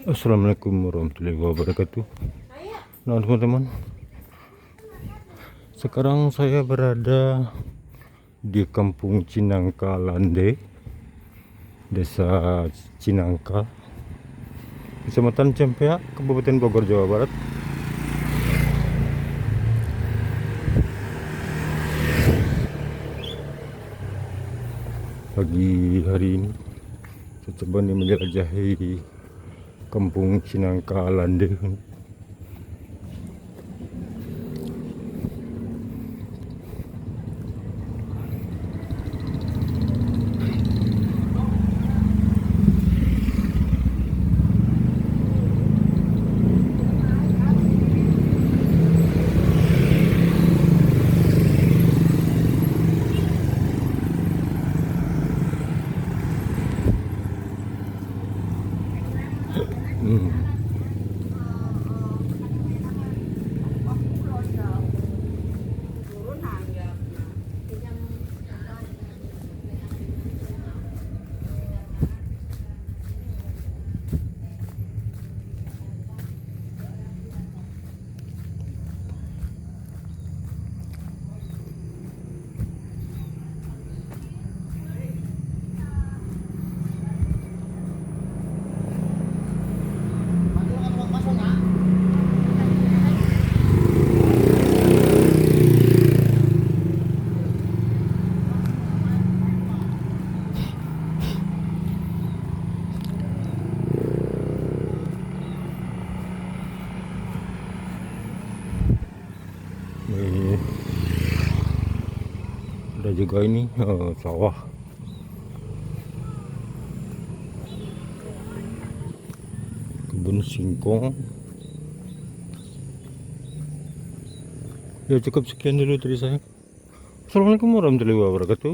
Assalamualaikum warahmatullahi wabarakatuh. Nah teman-teman, sekarang saya berada di Kampung Cinangka Lande, Desa Cinangka, Kecamatan Cempea, Kabupaten Bogor, Jawa Barat. Pagi hari ini saya coba nih menjelajahi Kampung Cinangka Lande. Ini ada juga ini sawah. Kebun singkong. Ya cukup sekian dulu dari saya. Assalamualaikum warahmatullahi wabarakatuh.